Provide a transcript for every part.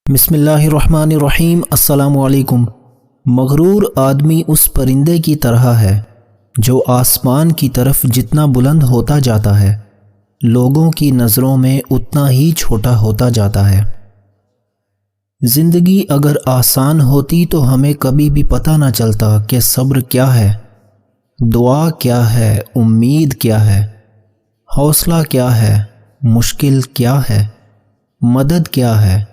بسم اللہ الرحمن الرحیم۔ السلام علیکم۔ مغرور آدمی اس پرندے کی طرح ہے جو آسمان کی طرف جتنا بلند ہوتا جاتا ہے لوگوں کی نظروں میں اتنا ہی چھوٹا ہوتا جاتا ہے۔ زندگی اگر آسان ہوتی تو ہمیں کبھی بھی پتہ نہ چلتا کہ صبر کیا ہے، دعا کیا ہے، امید کیا ہے، حوصلہ کیا ہے، مشکل کیا ہے، مدد کیا ہے،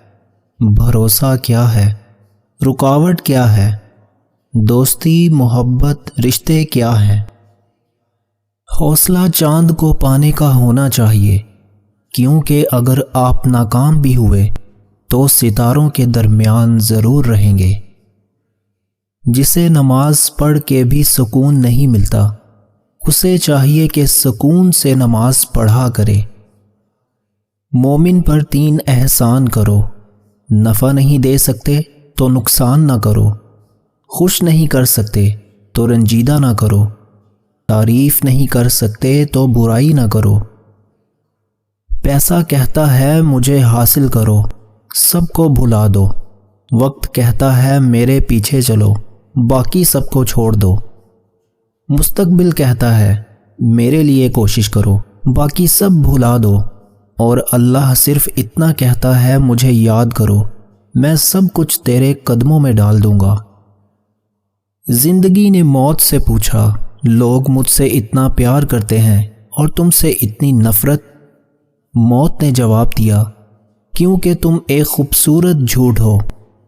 بھروسہ کیا ہے، رکاوٹ کیا ہے، دوستی، محبت، رشتے کیا ہے۔ حوصلہ چاند کو پانے کا ہونا چاہیے، کیونکہ اگر آپ ناکام بھی ہوئے تو ستاروں کے درمیان ضرور رہیں گے۔ جسے نماز پڑھ کے بھی سکون نہیں ملتا اسے چاہیے کہ سکون سے نماز پڑھا کرے۔ مومن پر 3 احسان کرو، نفع نہیں دے سکتے تو نقصان نہ کرو، خوش نہیں کر سکتے تو رنجیدہ نہ کرو، تعریف نہیں کر سکتے تو برائی نہ کرو۔ پیسہ کہتا ہے مجھے حاصل کرو، سب کو بھلا دو۔ وقت کہتا ہے میرے پیچھے چلو، باقی سب کو چھوڑ دو۔ مستقبل کہتا ہے میرے لیے کوشش کرو، باقی سب بھلا دو۔ اور اللہ صرف اتنا کہتا ہے مجھے یاد کرو، میں سب کچھ تیرے قدموں میں ڈال دوں گا۔ زندگی نے موت سے پوچھا، لوگ مجھ سے اتنا پیار کرتے ہیں اور تم سے اتنی نفرت؟ موت نے جواب دیا، کیونکہ تم ایک خوبصورت جھوٹ ہو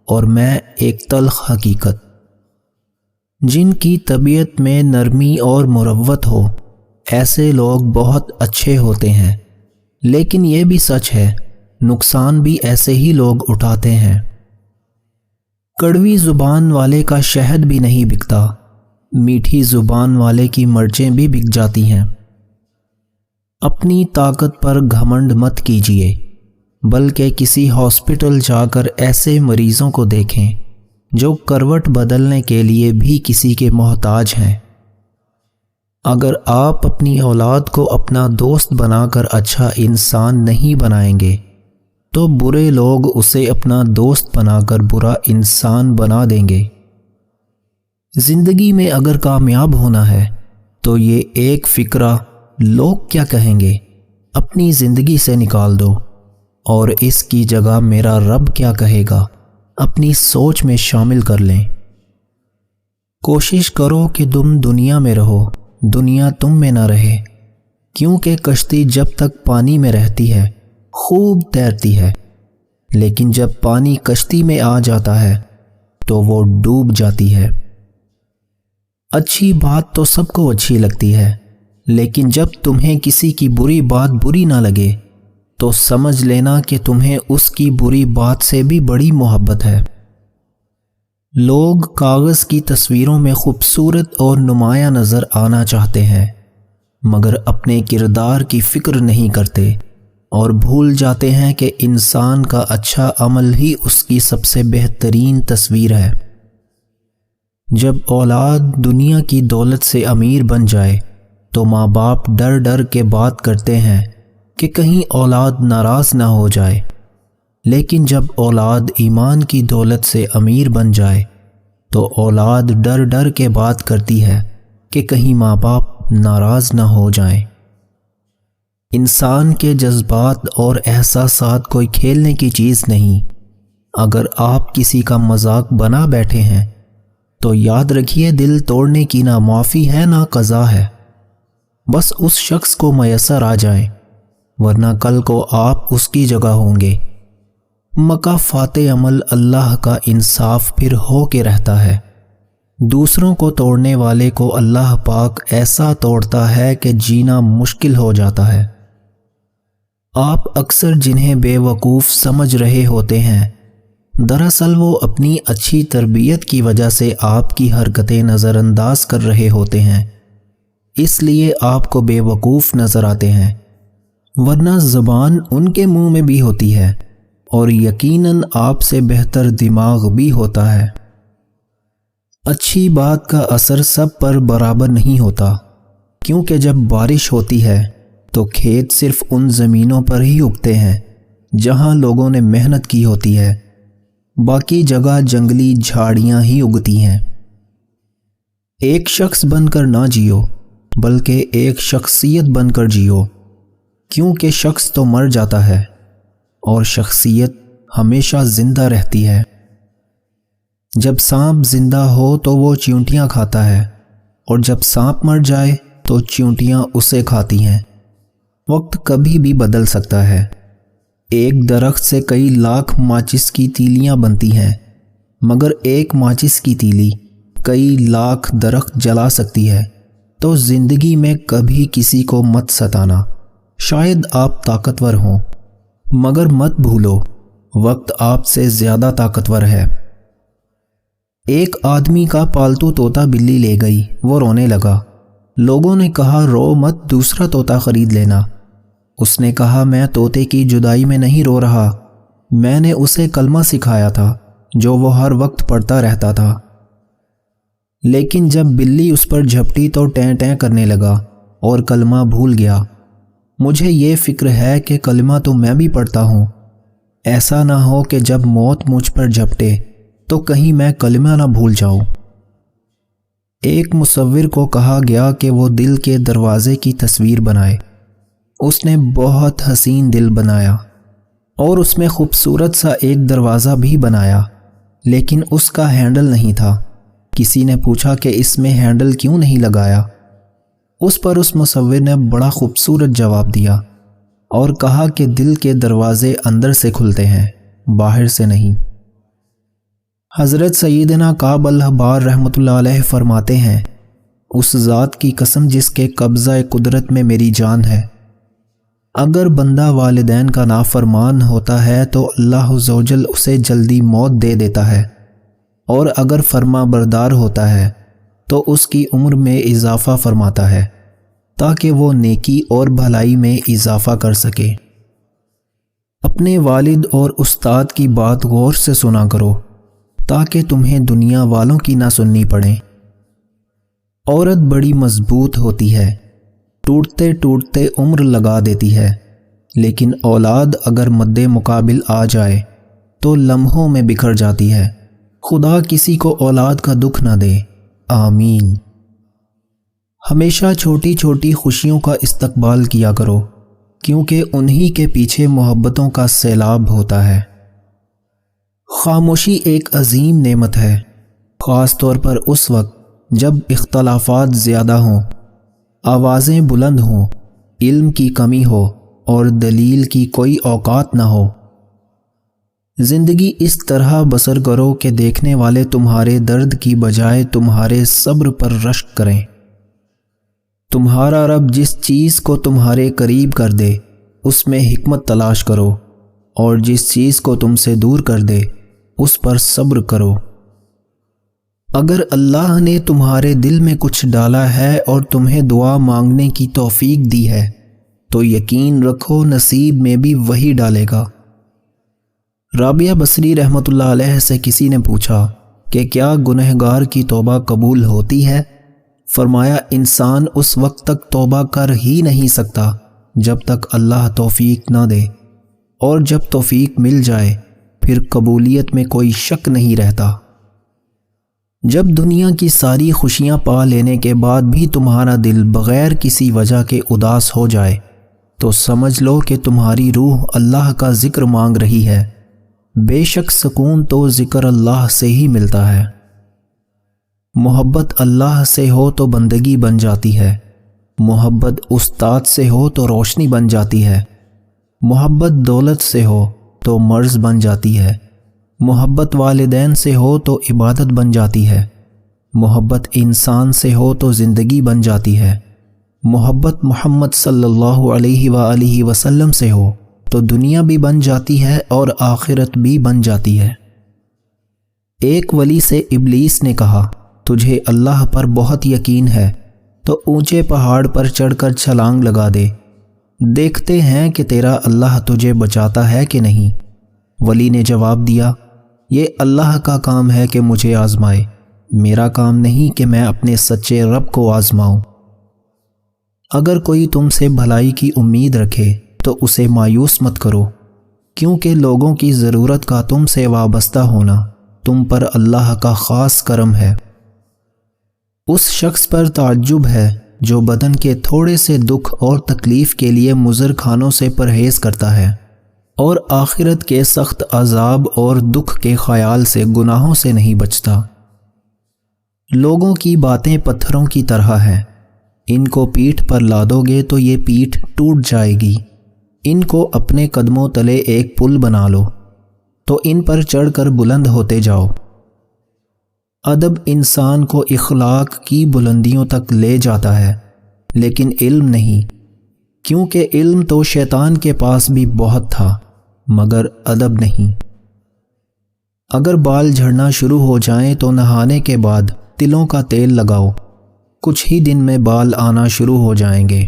اور میں ایک تلخ حقیقت۔ جن کی طبیعت میں نرمی اور مروت ہو ایسے لوگ بہت اچھے ہوتے ہیں، لیکن یہ بھی سچ ہے نقصان بھی ایسے ہی لوگ اٹھاتے ہیں۔ کڑوی زبان والے کا شہد بھی نہیں بکتا، میٹھی زبان والے کی مرچیں بھی بک جاتی ہیں۔ اپنی طاقت پر گھمنڈ مت کیجیے، بلکہ کسی ہاسپٹل جا کر ایسے مریضوں کو دیکھیں جو کروٹ بدلنے کے لیے بھی کسی کے محتاج ہیں۔ اگر آپ اپنی اولاد کو اپنا دوست بنا کر اچھا انسان نہیں بنائیں گے تو برے لوگ اسے اپنا دوست بنا کر برا انسان بنا دیں گے۔ زندگی میں اگر کامیاب ہونا ہے تو یہ ایک فکرہ لوگ کیا کہیں گے اپنی زندگی سے نکال دو، اور اس کی جگہ میرا رب کیا کہے گا اپنی سوچ میں شامل کر لیں۔ کوشش کرو کہ تم دنیا میں رہو، دنیا تم میں نہ رہے، کیونکہ کشتی جب تک پانی میں رہتی ہے خوب تیرتی ہے، لیکن جب پانی کشتی میں آ جاتا ہے تو وہ ڈوب جاتی ہے۔ اچھی بات تو سب کو اچھی لگتی ہے، لیکن جب تمہیں کسی کی بری بات بری نہ لگے تو سمجھ لینا کہ تمہیں اس کی بری بات سے بھی بڑی محبت ہے۔ لوگ کاغذ کی تصویروں میں خوبصورت اور نمایاں نظر آنا چاہتے ہیں، مگر اپنے کردار کی فکر نہیں کرتے اور بھول جاتے ہیں کہ انسان کا اچھا عمل ہی اس کی سب سے بہترین تصویر ہے۔ جب اولاد دنیا کی دولت سے امیر بن جائے تو ماں باپ ڈر ڈر کے بات کرتے ہیں کہ کہیں اولاد ناراض نہ ہو جائے، لیکن جب اولاد ایمان کی دولت سے امیر بن جائے تو اولاد ڈر ڈر کے بات کرتی ہے کہ کہیں ماں باپ ناراض نہ ہو جائیں۔ انسان کے جذبات اور احساسات کوئی کھیلنے کی چیز نہیں۔ اگر آپ کسی کا مذاق بنا بیٹھے ہیں تو یاد رکھیے دل توڑنے کی نہ معافی ہے نہ قضا ہے، بس اس شخص کو میسر آ جائیں، ورنہ کل کو آپ اس کی جگہ ہوں گے۔ مکافات عمل اللہ کا انصاف پھر ہو کے رہتا ہے۔ دوسروں کو توڑنے والے کو اللہ پاک ایسا توڑتا ہے کہ جینا مشکل ہو جاتا ہے۔ آپ اکثر جنہیں بے وقوف سمجھ رہے ہوتے ہیں دراصل وہ اپنی اچھی تربیت کی وجہ سے آپ کی حرکتیں نظر انداز کر رہے ہوتے ہیں، اس لیے آپ کو بے وقوف نظر آتے ہیں، ورنہ زبان ان کے منہ میں بھی ہوتی ہے اور یقیناً آپ سے بہتر دماغ بھی ہوتا ہے۔ اچھی بات کا اثر سب پر برابر نہیں ہوتا، کیونکہ جب بارش ہوتی ہے تو کھیت صرف ان زمینوں پر ہی اگتے ہیں جہاں لوگوں نے محنت کی ہوتی ہے، باقی جگہ جنگلی جھاڑیاں ہی اگتی ہیں۔ ایک شخص بن کر نہ جیو بلکہ ایک شخصیت بن کر جیو، کیونکہ شخص تو مر جاتا ہے اور شخصیت ہمیشہ زندہ رہتی ہے۔ جب سانپ زندہ ہو تو وہ چیونٹیاں کھاتا ہے، اور جب سانپ مر جائے تو چیونٹیاں اسے کھاتی ہیں۔ وقت کبھی بھی بدل سکتا ہے۔ ایک درخت سے کئی لاکھ ماچس کی تیلیاں بنتی ہیں، مگر ایک ماچس کی تیلی کئی لاکھ درخت جلا سکتی ہے۔ تو زندگی میں کبھی کسی کو مت ستانا۔ شاید آپ طاقتور ہوں، مگر مت بھولو وقت آپ سے زیادہ طاقتور ہے۔ ایک آدمی کا پالتو طوطا بلی لے گئی، وہ رونے لگا۔ لوگوں نے کہا رو مت، دوسرا طوطا خرید لینا۔ اس نے کہا میں طوطے کی جدائی میں نہیں رو رہا، میں نے اسے کلمہ سکھایا تھا جو وہ ہر وقت پڑھتا رہتا تھا۔ لیکن جب بلی اس پر جھپٹی تو ٹیں ٹیں کرنے لگا اور کلمہ بھول گیا۔ مجھے یہ فکر ہے کہ کلمہ تو میں بھی پڑھتا ہوں، ایسا نہ ہو کہ جب موت مجھ پر جھپٹے تو کہیں میں کلمہ نہ بھول جاؤں۔ ایک مصور کو کہا گیا کہ وہ دل کے دروازے کی تصویر بنائے۔ اس نے بہت حسین دل بنایا اور اس میں خوبصورت سا ایک دروازہ بھی بنایا، لیکن اس کا ہینڈل نہیں تھا۔ کسی نے پوچھا کہ اس میں ہینڈل کیوں نہیں لگایا؟ اس پر اس مصور نے بڑا خوبصورت جواب دیا اور کہا کہ دل کے دروازے اندر سے کھلتے ہیں، باہر سے نہیں۔ حضرت سیدنا کعب الحبار رحمۃ اللہ علیہ فرماتے ہیں، اس ذات کی قسم جس کے قبضہ قدرت میں میری جان ہے، اگر بندہ والدین کا نافرمان ہوتا ہے تو اللہ عز و جل اسے جلدی موت دے دیتا ہے، اور اگر فرما بردار ہوتا ہے تو اس کی عمر میں اضافہ فرماتا ہے تاکہ وہ نیکی اور بھلائی میں اضافہ کر سکے۔ اپنے والد اور استاد کی بات غور سے سنا کرو تاکہ تمہیں دنیا والوں کی نہ سننی پڑے۔ عورت بڑی مضبوط ہوتی ہے، ٹوٹتے ٹوٹتے عمر لگا دیتی ہے، لیکن اولاد اگر مد مقابل آ جائے تو لمحوں میں بکھر جاتی ہے۔ خدا کسی کو اولاد کا دکھ نہ دے، آمین۔ ہمیشہ چھوٹی چھوٹی خوشیوں کا استقبال کیا کرو، کیونکہ انہی کے پیچھے محبتوں کا سیلاب ہوتا ہے۔ خاموشی ایک عظیم نعمت ہے، خاص طور پر اس وقت جب اختلافات زیادہ ہوں، آوازیں بلند ہوں، علم کی کمی ہو اور دلیل کی کوئی اوقات نہ ہو۔ زندگی اس طرح بسر کرو کہ دیکھنے والے تمہارے درد کی بجائے تمہارے صبر پر رشک کریں۔ تمہارا رب جس چیز کو تمہارے قریب کر دے اس میں حکمت تلاش کرو، اور جس چیز کو تم سے دور کر دے اس پر صبر کرو۔ اگر اللہ نے تمہارے دل میں کچھ ڈالا ہے اور تمہیں دعا مانگنے کی توفیق دی ہے تو یقین رکھو نصیب میں بھی وہی ڈالے گا۔ رابعہ بصری رحمۃ اللہ علیہ سے کسی نے پوچھا کہ کیا گنہگار کی توبہ قبول ہوتی ہے؟ فرمایا انسان اس وقت تک توبہ کر ہی نہیں سکتا جب تک اللہ توفیق نہ دے، اور جب توفیق مل جائے پھر قبولیت میں کوئی شک نہیں رہتا۔ جب دنیا کی ساری خوشیاں پا لینے کے بعد بھی تمہارا دل بغیر کسی وجہ کے اداس ہو جائے تو سمجھ لو کہ تمہاری روح اللہ کا ذکر مانگ رہی ہے۔ بے شک سکون تو ذکر اللہ سے ہی ملتا ہے۔ محبت اللہ سے ہو تو بندگی بن جاتی ہے، محبت استاد سے ہو تو روشنی بن جاتی ہے، محبت دولت سے ہو تو مرض بن جاتی ہے، محبت والدین سے ہو تو عبادت بن جاتی ہے، محبت انسان سے ہو تو زندگی بن جاتی ہے، محبت محمد صلی اللہ علیہ وآلہ وسلم سے ہو تو دنیا بھی بن جاتی ہے اور آخرت بھی بن جاتی ہے۔ ایک ولی سے ابلیس نے کہا تجھے اللہ پر بہت یقین ہے تو اونچے پہاڑ پر چڑھ کر چھلانگ لگا دے، دیکھتے ہیں کہ تیرا اللہ تجھے بچاتا ہے کہ نہیں۔ ولی نے جواب دیا یہ اللہ کا کام ہے کہ مجھے آزمائے، میرا کام نہیں کہ میں اپنے سچے رب کو آزماؤں۔ اگر کوئی تم سے بھلائی کی امید رکھے تو اسے مایوس مت کرو، کیونکہ لوگوں کی ضرورت کا تم سے وابستہ ہونا تم پر اللہ کا خاص کرم ہے۔ اس شخص پر تعجب ہے جو بدن کے تھوڑے سے دکھ اور تکلیف کے لیے مضر کھانوں سے پرہیز کرتا ہے اور آخرت کے سخت عذاب اور دکھ کے خیال سے گناہوں سے نہیں بچتا۔ لوگوں کی باتیں پتھروں کی طرح ہیں، ان کو پیٹھ پر لادو گے تو یہ پیٹھ ٹوٹ جائے گی، ان کو اپنے قدموں تلے ایک پل بنا لو تو ان پر چڑھ کر بلند ہوتے جاؤ۔ ادب انسان کو اخلاق کی بلندیوں تک لے جاتا ہے، لیکن علم نہیں، کیونکہ علم تو شیطان کے پاس بھی بہت تھا مگر ادب نہیں۔ اگر بال جھڑنا شروع ہو جائیں تو نہانے کے بعد تلوں کا تیل لگاؤ، کچھ ہی دن میں بال آنا شروع ہو جائیں گے۔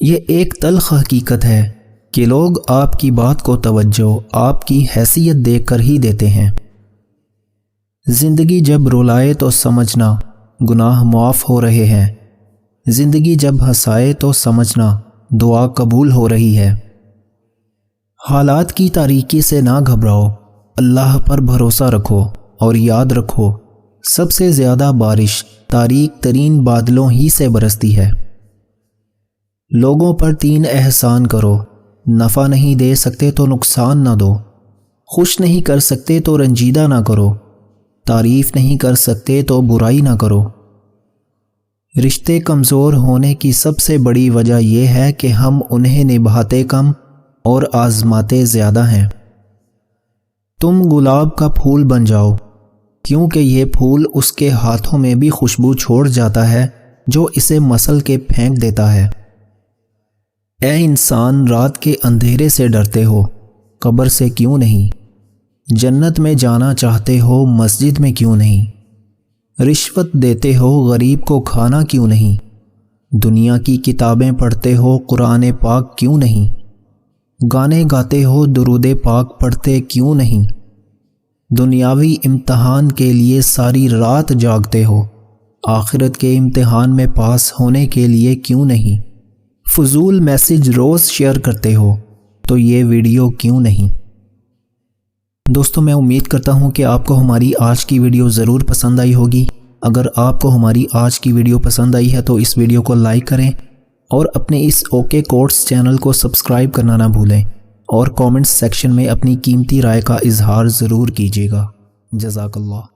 یہ ایک تلخ حقیقت ہے کہ لوگ آپ کی بات کو توجہ آپ کی حیثیت دیکھ کر ہی دیتے ہیں۔ زندگی جب رلائے تو سمجھنا گناہ معاف ہو رہے ہیں، زندگی جب ہنسائے تو سمجھنا دعا قبول ہو رہی ہے۔ حالات کی تاریکی سے نہ گھبراؤ، اللہ پر بھروسہ رکھو اور یاد رکھو سب سے زیادہ بارش تاریک ترین بادلوں ہی سے برستی ہے۔ لوگوں پر 3 احسان کرو، نفع نہیں دے سکتے تو نقصان نہ دو، خوش نہیں کر سکتے تو رنجیدہ نہ کرو، تعریف نہیں کر سکتے تو برائی نہ کرو۔ رشتے کمزور ہونے کی سب سے بڑی وجہ یہ ہے کہ ہم انہیں نبھاتے کم اور آزماتے زیادہ ہیں۔ تم گلاب کا پھول بن جاؤ، کیونکہ یہ پھول اس کے ہاتھوں میں بھی خوشبو چھوڑ جاتا ہے جو اسے مسل کے پھینک دیتا ہے۔ اے انسان، رات کے اندھیرے سے ڈرتے ہو، قبر سے کیوں نہیں؟ جنت میں جانا چاہتے ہو، مسجد میں کیوں نہیں؟ رشوت دیتے ہو، غریب کو کھانا کیوں نہیں؟ دنیا کی کتابیں پڑھتے ہو، قرآن پاک کیوں نہیں؟ گانے گاتے ہو، درود پاک پڑھتے کیوں نہیں؟ دنیاوی امتحان کے لیے ساری رات جاگتے ہو، آخرت کے امتحان میں پاس ہونے کے لیے کیوں نہیں؟ فضول میسج روز شیئر کرتے ہو تو یہ ویڈیو کیوں نہیں؟ دوستو، میں امید کرتا ہوں کہ آپ کو ہماری آج کی ویڈیو ضرور پسند آئی ہوگی۔ اگر آپ کو ہماری آج کی ویڈیو پسند آئی ہے تو اس ویڈیو کو لائک کریں اور اپنے اس اوکے کوٹس چینل کو سبسکرائب کرنا نہ بھولیں اور کامنٹس سیکشن میں اپنی قیمتی رائے کا اظہار ضرور کیجیے گا۔ جزاک اللہ۔